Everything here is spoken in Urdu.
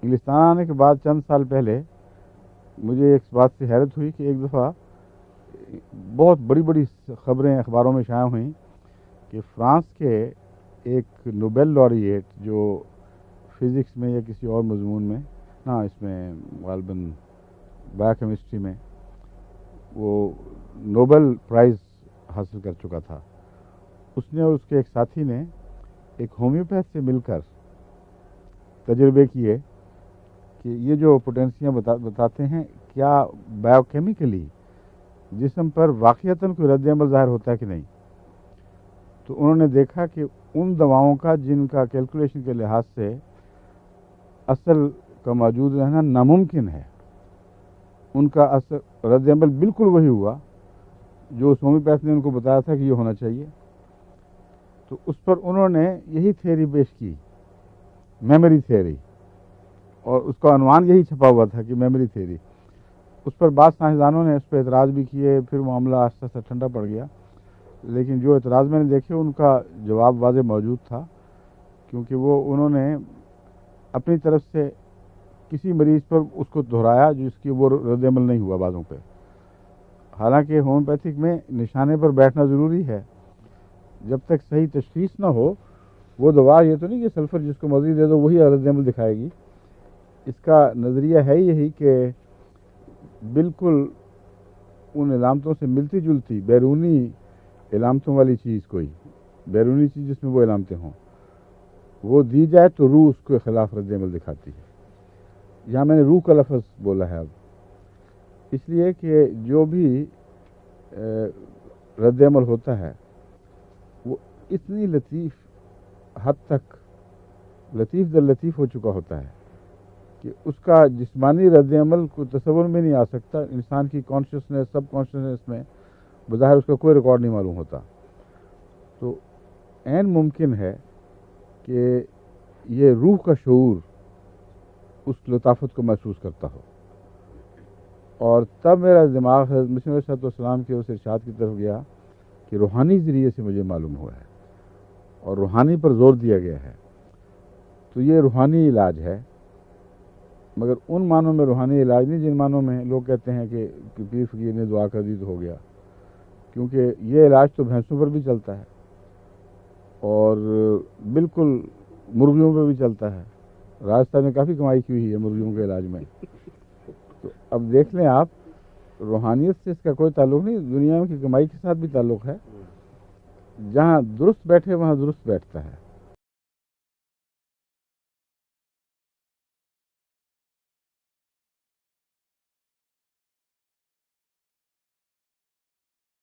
انگلستان آنے کے بعد چند سال پہلے مجھے اس بات سے حیرت ہوئی کہ ایک دفعہ بہت بڑی بڑی خبریں اخباروں میں شائع ہوئیں کہ فرانس کے ایک نوبل laureate جو فزکس میں یا کسی اور مضمون میں اس میں غالباً بایو کیمسٹری میں وہ نوبل پرائز حاصل کر چکا تھا، اس نے اور اس کے ایک ساتھی نے ایک ہومیوپیتھ سے مل کر تجربے کیے کہ یہ جو پوٹینسیاں بتاتے ہیں کیا بایو کیمیکلی جسم پر واقعتاً کوئی رد عمل ظاہر ہوتا ہے کہ نہیں. تو انہوں نے دیکھا کہ ان دواؤں کا جن کا کیلکولیشن کے لحاظ سے اصل کا موجود رہنا ناممکن ہے، ان کا اصل رد عمل بالکل وہی ہوا جو اس ہومیوپیتھ نے ان کو بتایا تھا کہ یہ ہونا چاہیے. تو اس پر انہوں نے یہی تھیوری پیش کی، میموری تھیوری، اور اس کا عنوان یہی چھپا ہوا تھا کہ میموری تھیوری. اس پر بعض سائنسدانوں نے اس پہ اعتراض بھی کیے، پھر معاملہ آہستہ آہستہ ٹھنڈا پڑ گیا. لیکن جو اعتراض میں نے دیکھے ان کا جواب واضح موجود تھا، کیونکہ وہ انہوں نے اپنی طرف سے کسی مریض پر اس کو دہرایا جس کی وہ رد عمل نہیں ہوا بعضوں پہ. حالانکہ ہومیوپیتھک میں نشانے پر بیٹھنا ضروری ہے، جب تک صحیح تشخیص نہ ہو وہ دوا یہ تو نہیں کہ سلفر جس کو مرضی دے دو وہی رد عمل دکھائے گی. اس کا نظریہ ہے یہی کہ بالکل ان علامتوں سے ملتی جلتی بیرونی علامتوں والی چیز، کوئی بیرونی چیز جس میں وہ علامتیں ہوں، وہ دی جائے تو روح اس کے خلاف رد عمل دکھاتی ہے. یہاں میں نے روح کا لفظ بولا ہے اب، اس لیے کہ جو بھی رد عمل ہوتا ہے وہ اتنی لطیف حد تک لطیف در لطیف ہو چکا ہوتا ہے کہ اس کا جسمانی رد عمل کو تصور میں نہیں آ سکتا. انسان کی کانشیسنس، سب کانشیسنس میں بظاہر اس کا کوئی ریکارڈ نہیں معلوم ہوتا. تو عین ممکن ہے کہ یہ روح کا شعور اس لطافت کو محسوس کرتا ہو. اور تب میرا دماغ حضرت مسیح علیہ السلام کے اس ارشاد کی طرف گیا کہ روحانی ذریعے سے مجھے معلوم ہوا ہے اور روحانی پر زور دیا گیا ہے. تو یہ روحانی علاج ہے، مگر ان معنوں میں روحانی علاج نہیں جن معنوں میں لوگ کہتے ہیں کہ پیر فقیر نے دعا کر دی تو ہو گیا. کیونکہ یہ علاج تو بھینسوں پر بھی چلتا ہے اور بالکل مرغیوں پہ بھی چلتا ہے. راجستھان میں کافی کمائی کی ہوئی ہے مرغیوں کے علاج میں. تو اب دیکھ لیں آپ، روحانیت سے اس کا کوئی تعلق نہیں، دنیا کی کمائی کے ساتھ بھی تعلق ہے. جہاں درست بیٹھے وہاں درست بیٹھتا ہے.